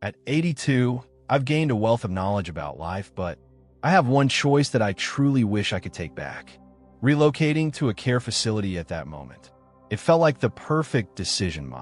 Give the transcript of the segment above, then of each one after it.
At 82, I've gained a wealth of knowledge about life, but I have one choice that I truly wish I could take back. Relocating to a care facility at that moment. It felt like the perfect decision.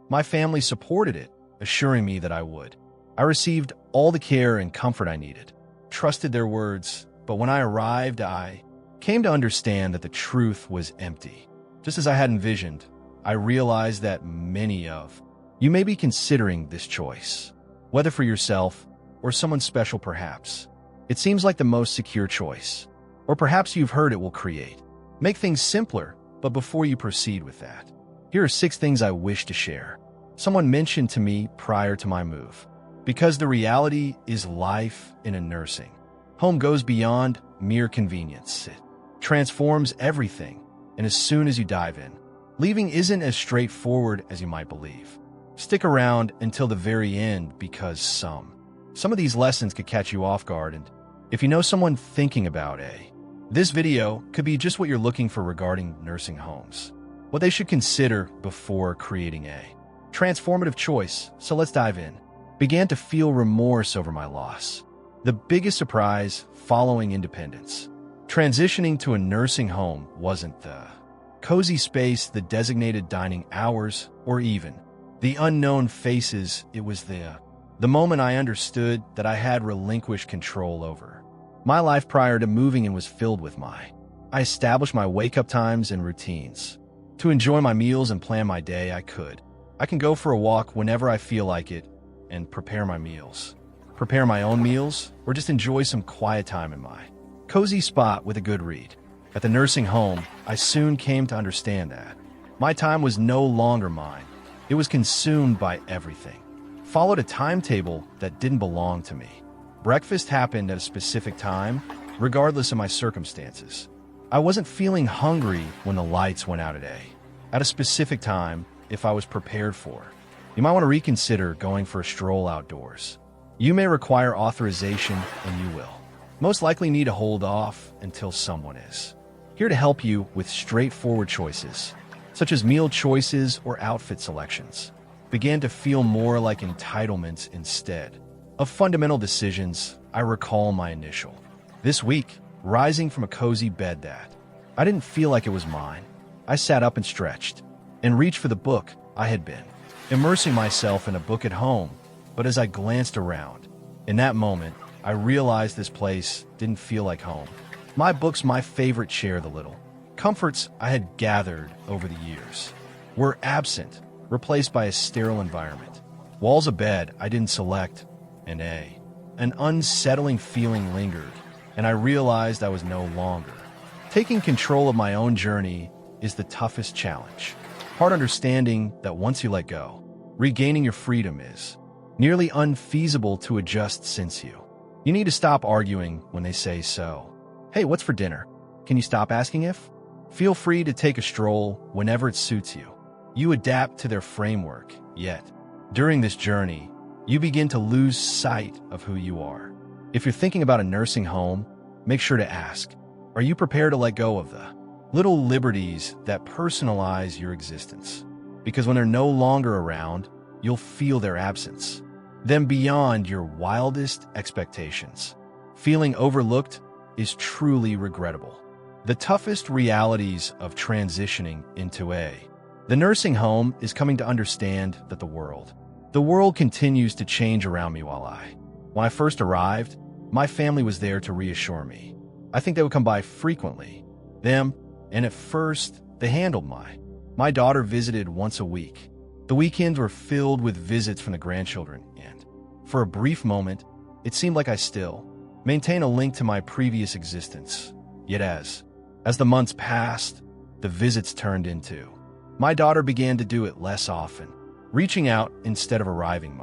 My family supported it, assuring me that I would. I received all the care and comfort I needed, trusted their words, but when I arrived, I came to understand that the truth was empty. Just as I had envisioned, I realized that many of you may be considering this choice, whether for yourself or someone special perhaps. It seems like the most secure choice, or perhaps you've heard it will make things simpler, but before you proceed with that, here are 6 things I wish to share. Someone mentioned to me prior to my move. Because the reality is life in a nursing home goes beyond mere convenience. It transforms everything, and as soon as you dive in, leaving isn't as straightforward as you might believe. Stick around until the very end because some of these lessons could catch you off guard, and if you know someone thinking about this video could be just what you're looking for regarding nursing homes, what they should consider before creating a transformative choice. So let's dive in. Began to feel remorse over my loss. The biggest surprise following independence. Transitioning to a nursing home wasn't the cozy space, the designated dining hours, or even the unknown faces. It was the moment I understood that I had relinquished control over my life prior to moving and was filled with I established my wake-up times and routines. To enjoy my meals and plan my day, I can go for a walk whenever I feel like it and prepare my own meals, or just enjoy some quiet time in my cozy spot with a good read. At the nursing home, I soon came to understand that my time was no longer mine. It was consumed by everything. Followed a timetable that didn't belong to me. Breakfast happened at a specific time, regardless of my circumstances. I wasn't feeling hungry when the lights went out at a specific time if I was prepared for. You might want to reconsider going for a stroll outdoors. You may require authorization, and you will most likely need to hold off until someone is here to help you with straightforward choices, such as meal choices or outfit selections. Began to feel more like entitlements instead of fundamental decisions. I recall my initial this week, rising from a cozy bed that I didn't feel like it was mine. I sat up and stretched and reached for the book. I had been immersing myself in a book at home, but as I glanced around, in that moment, I realized this place didn't feel like home. My books, my favorite chair, the little comforts I had gathered over the years, were absent, replaced by a sterile environment. Walls of bed I didn't select, and an unsettling feeling lingered, and I realized I was no longer taking control of my own journey. Is the toughest challenge. Hard understanding that once you let go, regaining your freedom is nearly unfeasible to adjust since you need to stop arguing when they say so. Hey, what's for dinner? Can you stop asking if? Feel free to take a stroll whenever it suits you. You adapt to their framework, yet during this journey, you begin to lose sight of who you are. If you're thinking about a nursing home, make sure to ask, are you prepared to let go of the little liberties that personalize your existence? Because when they're no longer around, you'll feel their absence, them beyond your wildest expectations. Feeling overlooked is truly regrettable. The toughest realities of transitioning into the nursing home is coming to understand that the world continues to change around me. When I first arrived, my family was there to reassure me. I think they would come by frequently. And at first, they handled my daughter visited once a week. The weekends were filled with visits from the grandchildren, and for a brief moment, it seemed like I still maintain a link to my previous existence. Yet as the months passed, the visits turned into my daughter began to do it less often, reaching out instead of arriving.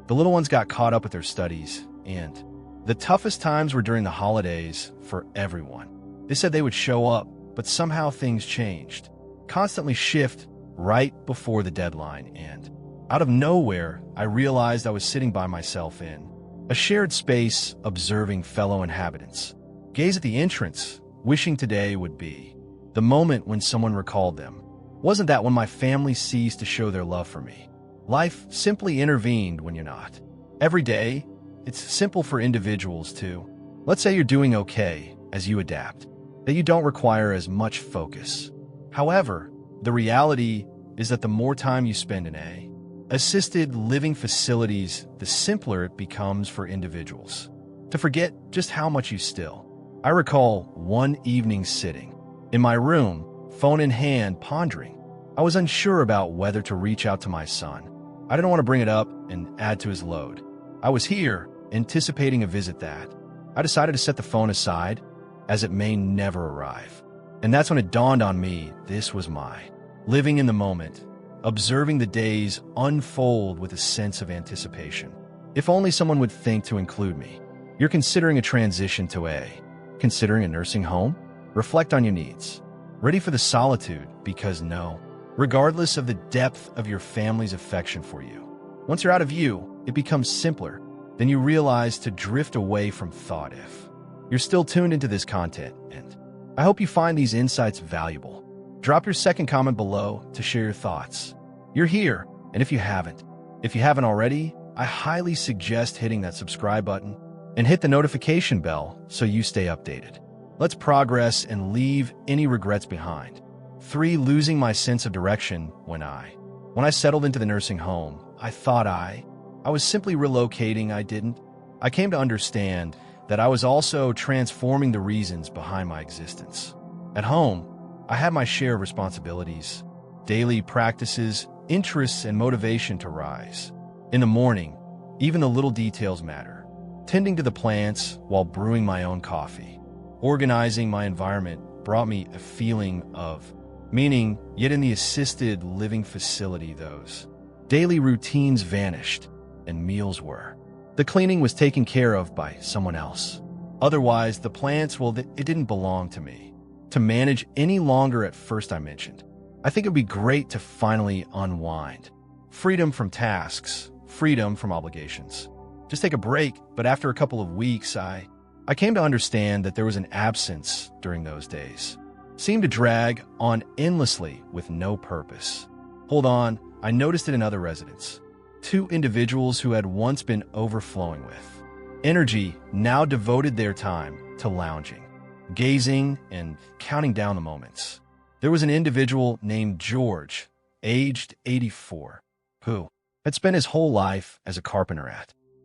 The little ones got caught up with their studies, and the toughest times were during the holidays for everyone. They said they would show up, but somehow things changed, constantly shift right before the deadline, and out of nowhere, I realized I was sitting by myself in a shared space, observing fellow inhabitants gaze at the entrance, wishing today would be the moment when someone recalled them. Wasn't that when my family ceased to show their love for me? Life simply intervened when you're not Every day, it's simple for individuals to, let's say you're doing okay as you adapt, that you don't require as much focus. However, the reality is that the more time you spend in assisted living facilities, the simpler it becomes for individuals to forget just how much you still. I recall one evening sitting in my room, phone in hand, pondering. I was unsure about whether to reach out to my son. I didn't want to bring it up and add to his load. I was here, anticipating a visit that I decided to set the phone aside, as it may never arrive. And that's when it dawned on me, this was my living in the moment, observing the days unfold with a sense of anticipation. If only someone would think to include me. You're considering a transition to considering a nursing home? Reflect on your needs. Ready for the solitude, because regardless of the depth of your family's affection for you, once you're out of view, it becomes simpler. Then you realize to drift away from thought if you're still tuned into this content, and I hope you find these insights valuable. Drop your second comment below to share your thoughts. You're here, and if you haven't already, I highly suggest hitting that subscribe button and hit the notification bell so you stay updated. Let's progress and leave any regrets behind. 3. Losing my sense of direction. When I settled into the nursing home, I thought I was simply relocating. I came to understand that I was also transforming the reasons behind my existence. At home, I had my share of responsibilities, daily practices, interests, and motivation to rise. In the morning, even the little details matter. Tending to the plants while brewing my own coffee, organizing my environment brought me a feeling of meaning, yet in the assisted living facility, those daily routines vanished, and meals were. The cleaning was taken care of by someone else. Otherwise, the plants, it didn't belong to me to manage any longer. At first I mentioned, I think it would be great to finally unwind. Freedom from tasks, freedom from obligations. Just take a break, but after a couple of weeks, I came to understand that there was an absence during those days. Seemed to drag on endlessly with no purpose. Hold on, I noticed it in other residents. 2 individuals who had once been overflowing with energy now devoted their time to lounging, gazing, and counting down the moments. There was an individual named George, aged 84, who had spent his whole life as a carpenter.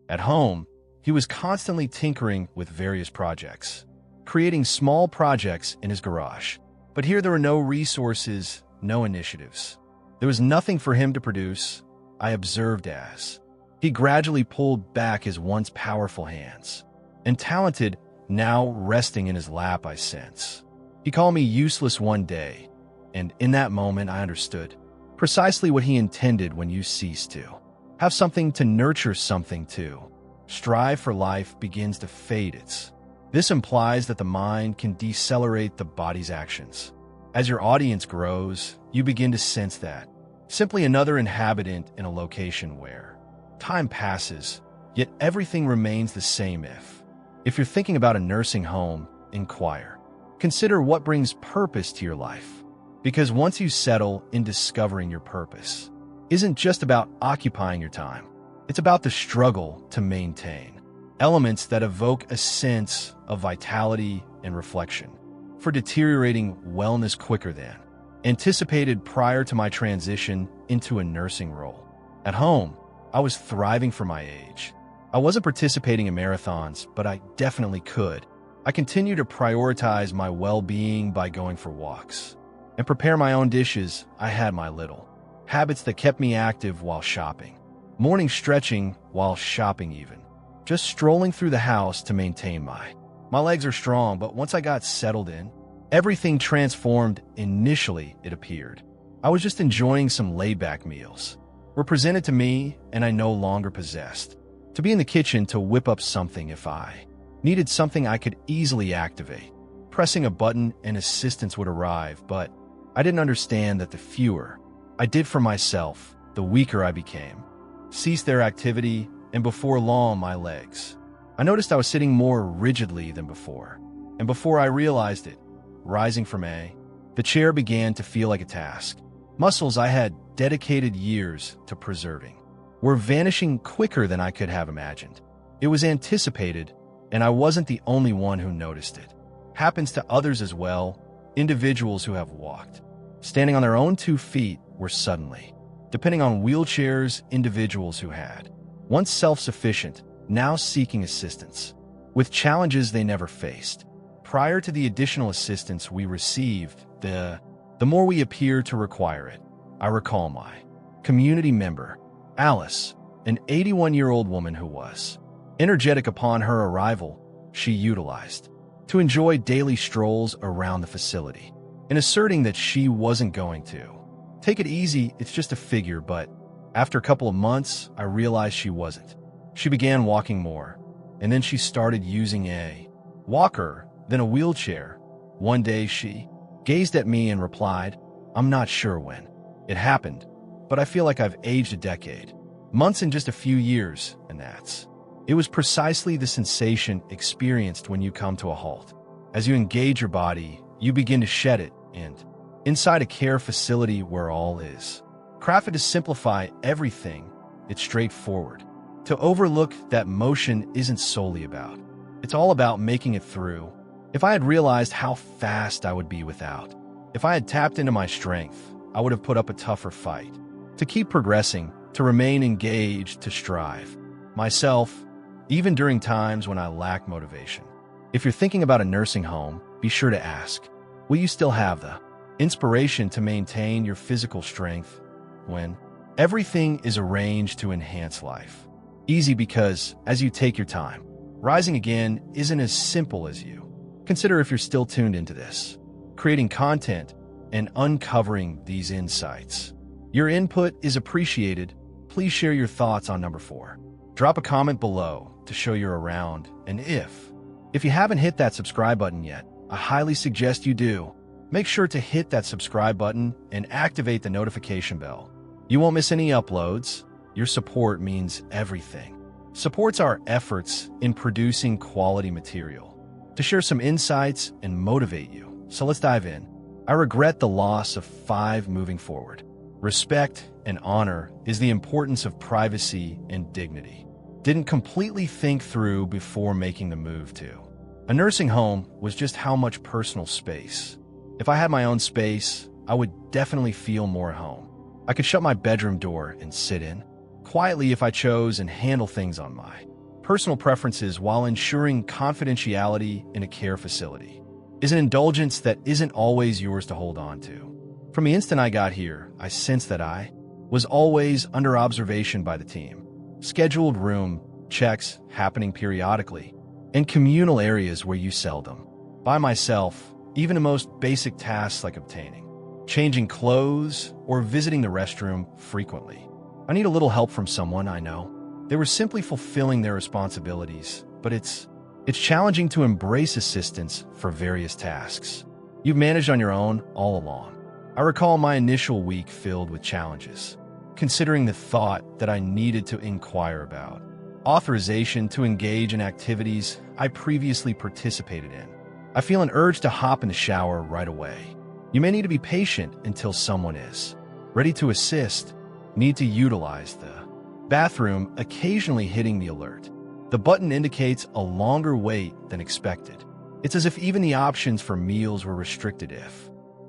At home, he was constantly tinkering with various projects, creating small projects in his garage. But here there were no resources, no initiatives. There was nothing for him to produce. I observed as he gradually pulled back his once powerful hands, and talented now resting in his lap. I sense he called me useless one day, and in that moment I understood precisely what he intended. When you cease to have something to nurture, something to strive for, life begins to fade. This implies that the mind can decelerate the body's actions. As your audience grows, you begin to sense that simply another inhabitant in a location where time passes, yet everything remains the same. If you're thinking about a nursing home, inquire. Consider what brings purpose to your life. Because once you settle in, discovering your purpose isn't just about occupying your time. It's about the struggle to maintain elements that evoke a sense of vitality and reflection. For deteriorating wellness quicker than anticipated prior to my transition into a nursing role. At home, I was thriving for my age. I wasn't participating in marathons, but I definitely could. I continued to prioritize my well-being by going for walks and prepare my own dishes. I had my little habits that kept me active while shopping. Morning stretching while shopping, even just strolling through the house to maintain my legs are strong. But once I got settled in, everything transformed. Initially, it appeared I was just enjoying some laid-back meals were presented to me, and I no longer possessed to be in the kitchen to whip up something. If I needed something, I could easily activate, pressing a button, and assistance would arrive. But I didn't understand that the fewer I did for myself, the weaker I became. Ceased their activity, and before long, my legs, I noticed I was sitting more rigidly than before. And before I realized it, rising from the chair began to feel like a task. Muscles I had dedicated years to preserving were vanishing quicker than I could have imagined. It was anticipated, and I wasn't the only one who noticed it. Happens to others as well, individuals who have walked, standing on their own 2 feet, were suddenly, depending on wheelchairs, individuals who had, once self-sufficient, now seeking assistance, with challenges they never faced. Prior to the additional assistance we received, the more we appear to require it. I recall my community member, Alice, an 81-year-old woman who was energetic upon her arrival, she utilized to enjoy daily strolls around the facility, and asserting that she wasn't going to take it easy, it's just a figure, but after a couple of months, I realized she wasn't. She began walking more, and then she started using a walker, then a wheelchair. One day she gazed at me and replied, "I'm not sure when it happened, but I feel like I've aged a decade. Months in just a few years, and that's." It was precisely the sensation experienced when you come to a halt. As you engage your body, you begin to shed it, and inside a care facility where all is crafted to simplify everything, it's straightforward. To overlook that motion isn't solely about. It's all about making it through. If I had realized how fast I would be without, if I had tapped into my strength, I would have put up a tougher fight. To keep progressing, to remain engaged, to strive. Myself, even during times when I lack motivation. If you're thinking about a nursing home, be sure to ask, will you still have the inspiration to maintain your physical strength when everything is arranged to enhance life? Easy, because as you take your time, rising again isn't as simple as you consider. If you're still tuned into this, creating content and uncovering these insights, your input is appreciated. Please share your thoughts on number 4. Drop a comment below to show you're around, and if you haven't hit that subscribe button yet, I highly suggest you do. Make sure to hit that subscribe button and activate the notification bell. You won't miss any uploads. Your support means everything. Supports our efforts in producing quality material to share some insights and motivate you. So let's dive in. I regret the loss of 5 moving forward. Respect and honor is the importance of privacy and dignity. Didn't completely think through before making the move to a nursing home was just how much personal space. If I had my own space, I would definitely feel more at home. I could shut my bedroom door and sit in quietly if I chose and handle things on my personal preferences while ensuring confidentiality in a care facility is an indulgence that isn't always yours to hold on to. From the instant I got here, I sensed that I was always under observation by the team. Scheduled room checks happening periodically, and communal areas where you seldom. By myself, even the most basic tasks like obtaining, changing clothes, or visiting the restroom frequently. I need a little help from someone I know. They were simply fulfilling their responsibilities, but it's challenging to embrace assistance for various tasks you've managed on your own all along. I recall my initial week filled with challenges, considering the thought that I needed to inquire about authorization to engage in activities I previously participated in. I feel an urge to hop in the shower right away. You may need to be patient until someone is ready to assist. Need to utilize the bathroom, occasionally hitting the alert. The button indicates a longer wait than expected. It's as if even the options for meals were restricted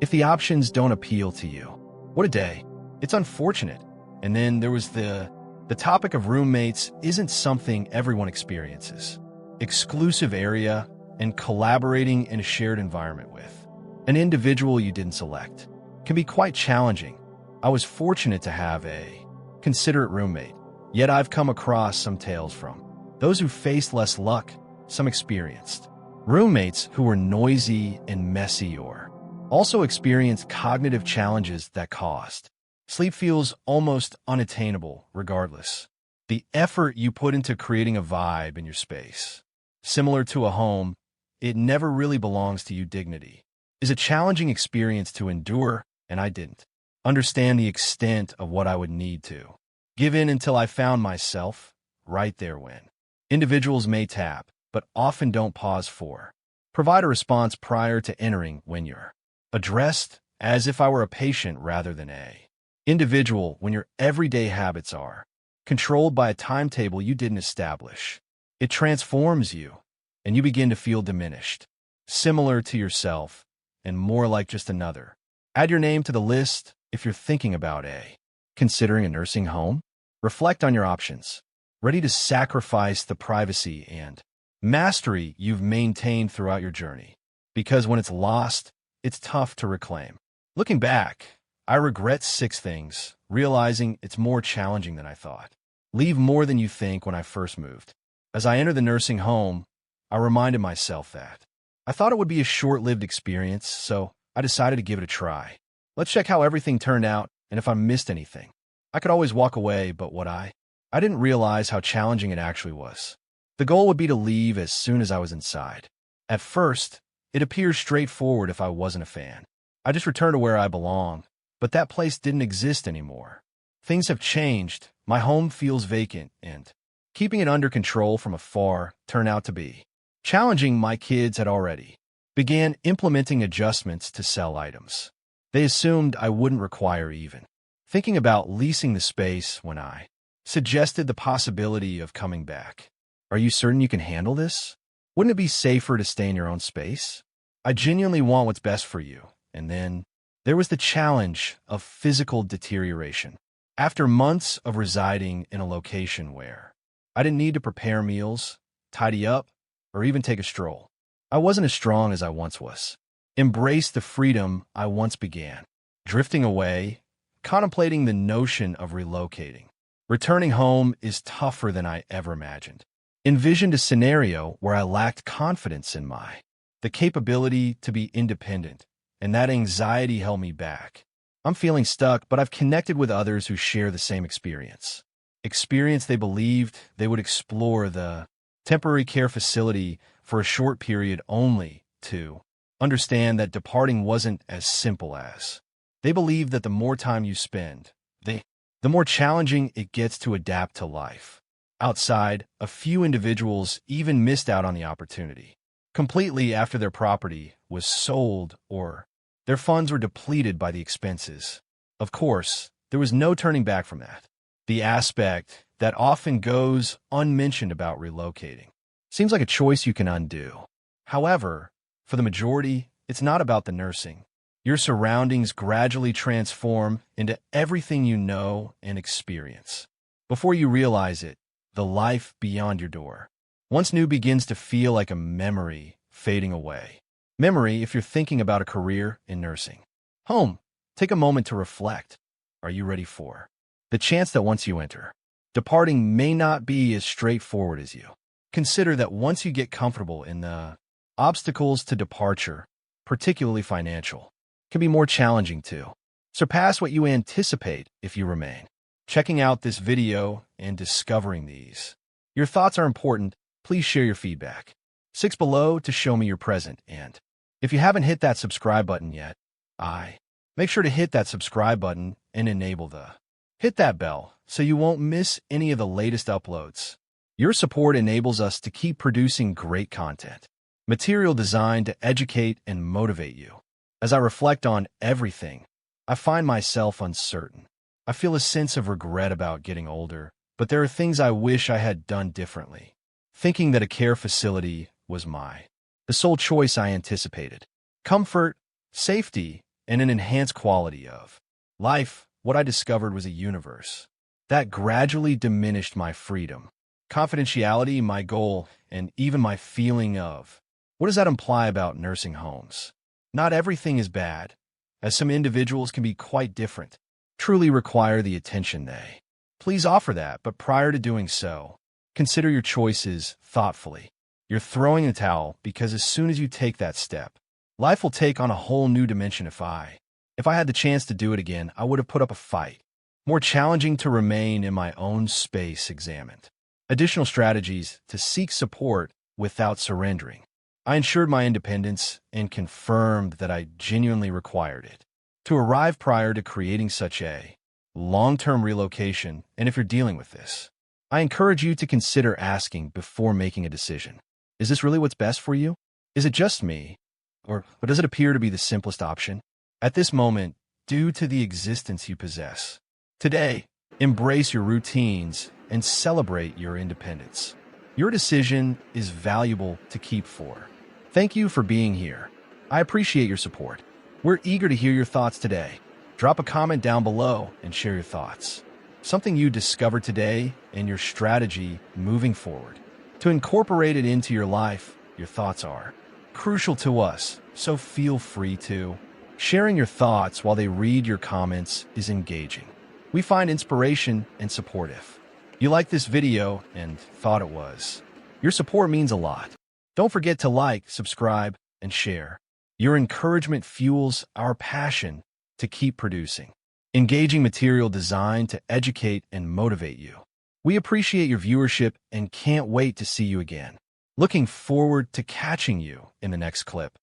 if the options don't appeal to you. What a day. It's unfortunate. And then there was the topic of roommates isn't something everyone experiences. Exclusive area and collaborating in a shared environment with an individual you didn't select can be quite challenging. I was fortunate to have a considerate roommate, yet I've come across some tales from those who faced less luck, some experienced roommates who were noisy and messy, or also experienced cognitive challenges that caused sleep feels almost unattainable regardless. The effort you put into creating a vibe in your space, similar to a home, it never really belongs to you. Dignity is a challenging experience to endure, and I didn't understand the extent of what I would need to give in until I found myself right there when individuals may tap, but often don't pause for provide a response prior to entering. When you're addressed as if I were a patient rather than a individual, when your everyday habits are controlled by a timetable you didn't establish. It transforms you, and you begin to feel diminished, similar to yourself, and more like just another. Add your name to the list if you're thinking about considering a nursing home. Reflect on your options, ready to sacrifice the privacy and mastery you've maintained throughout your journey. Because when it's lost, it's tough to reclaim. Looking back, I regret 6 things, realizing it's more challenging than I thought. Leave more than you think when I first moved. As I entered the nursing home, I reminded myself that I thought it would be a short-lived experience, so I decided to give it a try. Let's check how everything turned out and if I missed anything. I could always walk away, but I didn't realize how challenging it actually was. The goal would be to leave as soon as I was inside. At first, it appeared straightforward if I wasn't a fan. I just returned to where I belong, but that place didn't exist anymore. Things have changed, my home feels vacant, and keeping it under control from afar turned out to be challenging. My kids had already began implementing adjustments to sell items they assumed I wouldn't require even thinking about leasing the space when I suggested the possibility of coming back. Are you certain you can handle this? Wouldn't it be safer to stay in your own space? I genuinely want what's best for you. And then there was the challenge of physical deterioration. After months of residing in a location where I didn't need to prepare meals, tidy up, or even take a stroll, I wasn't as strong as I once was. Embrace the freedom I once began. Drifting away, contemplating the notion of relocating. Returning home is tougher than I ever imagined. Envisioned a scenario where I lacked confidence in the capability to be independent, and that anxiety held me back. I'm feeling stuck, but I've connected with others who share the same experience. They believed they would explore the temporary care facility for a short period only to understand that departing wasn't as simple as. They believed that the more time you spend, the more challenging it gets to adapt to life. Outside, a few individuals even missed out on the opportunity completely after their property was sold or their funds were depleted by the expenses. Of course, there was no turning back from that. The aspect that often goes unmentioned about relocating seems like a choice you can undo. However, for the majority, it's not about the nursing. Your surroundings gradually transform into everything you know and experience. Before you realize it, the life beyond your door, once new, begins to feel like a memory fading away. Memory if you're thinking about a career in nursing. Home, take a moment to reflect. Are you ready for the chance that once you enter, departing may not be as straightforward as you? Consider that once you get comfortable in the obstacles to departure, particularly financial, can be more challenging to surpass what you anticipate if you remain. Checking out this video and discovering these. Your thoughts are important. Please share your feedback. 6 below to show me you're present, and if you haven't hit that subscribe button yet, make sure to hit that subscribe button and hit that bell so you won't miss any of the latest uploads. Your support enables us to keep producing great content, material designed to educate and motivate you. As I reflect on everything, I find myself uncertain. I feel a sense of regret about getting older, but there are things I wish I had done differently. Thinking that a care facility was the sole choice I anticipated. Comfort, safety, and an enhanced quality of life, what I discovered was a universe that gradually diminished my freedom, confidentiality, my goal, and even my feeling of what does that imply about nursing homes? Not everything is bad, as some individuals can be quite different, truly require the attention they. Please offer that, but prior to doing so, consider your choices thoughtfully. You're throwing the towel because as soon as you take that step, life will take on a whole new dimension. If I had the chance to do it again, I would have put up a fight. More challenging to remain in my own space. Examined additional strategies to seek support without surrendering. I ensured my independence and confirmed that I genuinely required it to arrive prior to creating such a long-term relocation. And if you're dealing with this, I encourage you to consider asking before making a decision. Is this really what's best for you? Is it just me? Or does it appear to be the simplest option? At this moment, due to the existence you possess. Today, embrace your routines and celebrate your independence. Your decision is valuable to keep for. Thank you for being here. I appreciate your support. We're eager to hear your thoughts today. Drop a comment down below and share your thoughts. Something you discovered today and your strategy moving forward. To incorporate it into your life, your thoughts are crucial to us, so feel free to. Sharing your thoughts while they read your comments is engaging. We find inspiration and supportive. You liked this video and thought it was. Your support means a lot. Don't forget to like, subscribe, and share. Your encouragement fuels our passion to keep producing engaging material designed to educate and motivate you. We appreciate your viewership and can't wait to see you again. Looking forward to catching you in the next clip.